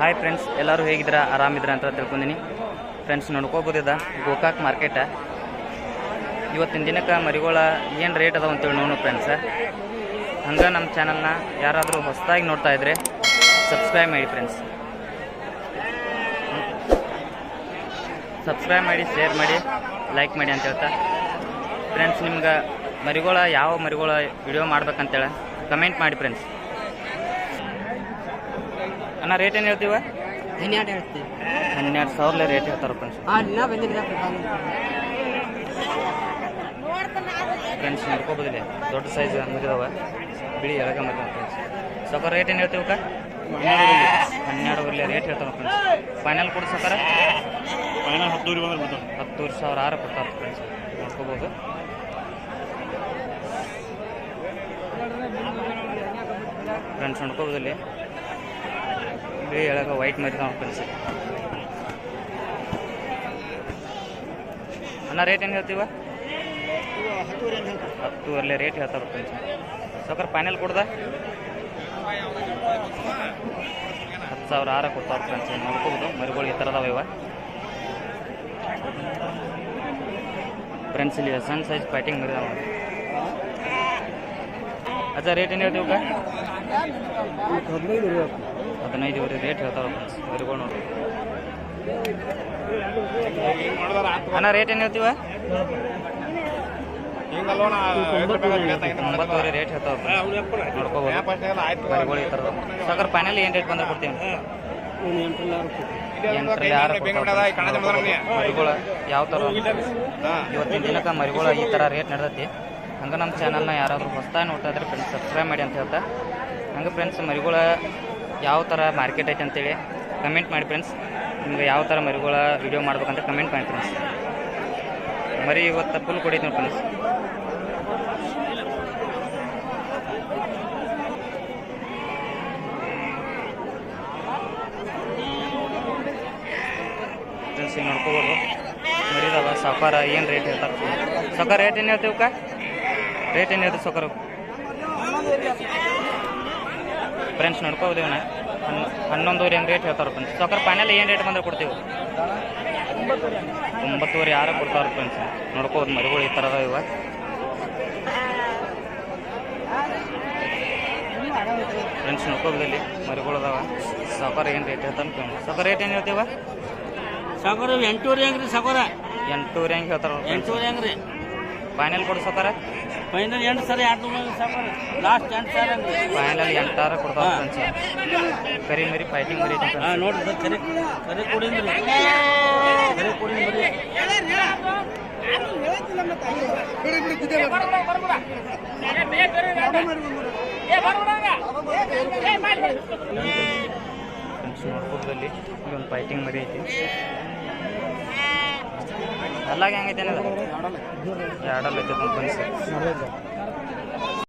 Hi friends, ಎಲ್ಲರೂ ಹೇಗಿದ್ದೀರಾ? ಆರಾಮಿದ್ದೀರಾ ಅಂತ ತಿಳ್ಕೊಂಡಿನಿ. ಫ್ರೆಂಡ್ಸ್, ನೋಡ್ಕೋಬೋದಿದ ಗೋಕಾಕ್ ಮಾರ್ಕೆಟ. ಇವತ್ತಿನ ದಿನಕ್ಕೆ ಮರಿಗಳ ಏನು ರೇಟ್ ಅದಾವ ಅಂತೇಳಿ ನೋಡೋಣ ಫ್ರೆಂಡ್ಸ. ಹಂಗೆ ನಮ್ಮ ಚಾನಲ್ನ ಯಾರಾದರೂ ಹೊಸದಾಗಿ ನೋಡ್ತಾ ಇದ್ರೆ ಸಬ್ಸ್ಕ್ರೈಬ್ ಮಾಡಿ ಫ್ರೆಂಡ್ಸ್. ಸಬ್ಸ್ಕ್ರೈಬ್ ಮಾಡಿ, ಶೇರ್ ಮಾಡಿ, ಲೈಕ್ ಮಾಡಿ ಅಂತ ಹೇಳ್ತಾ ಫ್ರೆಂಡ್ಸ್, ನಿಮ್ಗೆ ಮರಿಗಳ ಯಾವ ಮರಿಗಳ ವಿಡಿಯೋ ಮಾಡ್ಬೇಕಂತೇಳಿ ಕಮೆಂಟ್ ಮಾಡಿ ಫ್ರೆಂಡ್ಸ್. ಅಣ್ಣ, ರೇಟ್ ಏನು ಹೇಳ್ತೀವ? 12 ಹೇಳ್ತೀವಿ. 12,000 ರೇಟ್ ಹೇಳ್ತಾರೆ ಫ್ರೆಂಡ್ಸ್. ಫ್ರೆಂಡ್ಸ್, ನೋಡ್ಕೋಬೋದಿಲ್ಲ, ದೊಡ್ಡ ಸೈಜ್ ಮರಿದವ, ಬಿಳಿ ಎಳಗ ಮರಿದವ ಫ್ರೆಂಡ್ಸ್. ಸೊಕ್ಕ ರೇಟ್ ಏನು ಹೇಳ್ತೀವಕ್ಕ? 12 ರೇಟ್ ಹೇಳ್ತಾರೆ ಫ್ರೆಂಡ್ಸ್. ಫೈನಲ್ ಕೊಡು ಸೊಕ್ಕರ? ಫೈನಲ್ 10,000 ಕೊಡ್ತಾರೆ ಫ್ರೆಂಡ್ಸ್. ನೋಡ್ಕೋಬೋದು. ಫ್ರೆಂಡ್ಸ್, ನೋಡ್ಕೋಬೋದಿಲ್ಲ, ಬಿಳಿ ಎಳಗ ವೈಟ್ ಮರಿದವ ಫ್ರೆಂಡ್ಸ್. ಅಣ್ಣ, ರೇಟ್ ಏನು ಹೇಳ್ತೀವ? 10,000 ರೇಟ್ ಹೇಳ್ತಾರೆ ಫ್ರೆಂಡ್ಸ್. ಸೊಕ್ಕರ್ ಫೈನಲ್ ಕೊಡ್ದ? 10,000 ಕೊಡ್ತಾರೆ ಫ್ರೆಂಡ್ಸ್. ನೋಡ್ಕೋಬೋದು, ಮರಿಗಳು ಈ ಥರದವ ಇವ ಫ್ರೆಂಡ್ಸ್. ಇಲ್ಲಿ ಸಣ್ಣ ಸೈಜ್ ಫೈಟಿಂಗ್ ಮರಿದವ. ಅಜ್ಜ, ರೇಟ್ ಏನು ಹೇಳ್ತೀವಕ್ಕ? 15,000 ರೇಟ್ ಹೇಳ್ತಾವ ಫ್ರೆಂಡ್ಸ್. ಮರಿಗಳು ನೋಡಿ. ಅಣ್ಣ, ರೇಟ್ ಏನು ಹೇಳ್ತೀವ? 9,000 ರೇಟ್ ಹೇಳ್ತಾವ ಫ್ರೆಂಡ್ಸ್. ನೋಡ್ಕೋಬೋದು, ಮರಿಗಳು ಈ ಥರದ. ಸೊಕ್ಕರ್ ಫೈನಲ್ ಏನು ರೇಟ್ ಬಂದ್ರೆ ಕೊಡ್ತೀವಿ? 8,600 ಮರಿಗಳು ಯಾವ ಥರ ಇವತ್ತಿನ ದಿನಕ್ಕೆ ಮರಿಗಳು ಈ ಥರ ರೇಟ್ ನಡೆದೈತಿ. ಹಂಗೆ ನಮ್ಮ ಚಾನಲ್ನ ಯಾರಾದರೂ ಹೊಸದಾಗಿ ನೋಡ್ತಾ ಇದ್ರೆ ಫ್ರೆಂಡ್ಸ್ ಸಬ್ಸ್ಕ್ರೈಬ್ ಮಾಡಿ ಅಂತ ಹೇಳ್ತಾ. ಹಂಗೆ ಫ್ರೆಂಡ್ಸ್, ಮರಿಗಳ ಯಾವ ಥರ ಮಾರ್ಕೆಟ್ ಐತೆ ಅಂತೇಳಿ ಕಮೆಂಟ್ ಮಾಡಿ ಫ್ರೆಂಡ್ಸ್. ನಿಮ್ಗೆ ಯಾವ ಥರ ಮರಿಗಳ ವಿಡಿಯೋ ಮಾಡ್ಬೇಕಂತ ಕಮೆಂಟ್ ಮಾಡಿ ಫ್ರೆಂಡ್ಸ್. ಮರಿ ಇವತ್ತು ಫುಲ್ ಕೊಡೈತೆ ನೋಡಿ ಫ್ರೆಂಡ್ಸ್. ಫ್ರೆಂಡ್ಸ್, ಇಲ್ಲಿ ನೋಡ್ಕೋಬೋದು, ಮರಿದವ. ಸಾಕಾರ ಏನು ರೇಟ್ ಹೇಳ್ತಾರೆ? ಸಾಕಾರ ರೇಟ್ ಏನು ಹೇಳ್ತೀವಕ್ಕ? ರೇಟ್ ಏನು ಹೇಳ್ತೀವಿ ಸಾಕಾರ? ಫ್ರೆಂಡ್ಸ್, ನೋಡ್ಕೋಬೋದು, ಇವನ್ನ 11,000 ಹೆಂಗೆ ರೇಟ್ ಹೇಳ್ತಾರೆ ಫ್ರೆಂಡ್ಸ್. ಸಾಕಾರ ಫೈನಲ್ ಏನು ರೇಟ್ ಬಂದ್ರೆ ಕೊಡ್ತೀವಿ? 9,600 ಕೊಡ್ತಾರೆ ಫ್ರೆಂಡ್ಸ್. ನೋಡ್ಕೋಬೋದು, ಮರಿಗಳು ಈ ಥರದ ಇವ. ಫ್ರೆಂಡ್ಸ್, ನೋಡ್ಕೋಬೋದಲ್ಲಿ ಮರಿಗಳು ಅದಾವ. ಸಾಕಾರ ಏನು ರೇಟ್ ಹೇಳ್ತಾನೆ ಫ್ರೆಂಡ್ಸ್. ಸಾಕಾರ ರೇಟ್ ಏನು ಹೇಳ್ತೀವ? ಸಾಕೋರ 8,000 ಹೆಂಗ್ರಿ? ಸಾಕೋರ 8,000 ಹೆಂಗೆ ಹೇಳ್ತಾರೆ? 8,000 ಹೆಂಗ್ರಿ? ಫೈನಲ್ ಕೊಡು ಸಾಕಾರ? ಫೈನಲ್ 8 ಸರಿ 2,000 ಸಾಕೋರ. ಲಾಸ್ಟ್ 8,000 ಹೆಂಗ್ರಿ? ಫೈನಲ್ 8,000 ಕೊಡ್ತಾರೆ ಫ್ರೆಂಡ್ಸ್. ಕರಿ ಮರಿ, ಫೈಟಿಂಗ್ ಮರಿ ಐತೆ ಫ್ರೆಂಡ್ಸ್. ನೋಡ್ರಿ ಸರ್, ಕರಿ ಕೊಡಿಂದ್ರಿ, ಕರಿ ಕೊಡಿಂದ ಮರಿ. ಫ್ರೆಂಡ್ಸ್, ನೋಡ್ಬೋದಲ್ಲಿ ಇಲ್ಲಿ ಒಂದು ಫೈಟಿಂಗ್ ಮರಿ ಐತಿ. ಅಲ್ಲಾಗ ಹೆಂಗೈತೆ ಅನ್ನೋದು? ಎರಡಲ್ಲ ಐತೆ ಫ್ರೆಂಡ್ಸ್.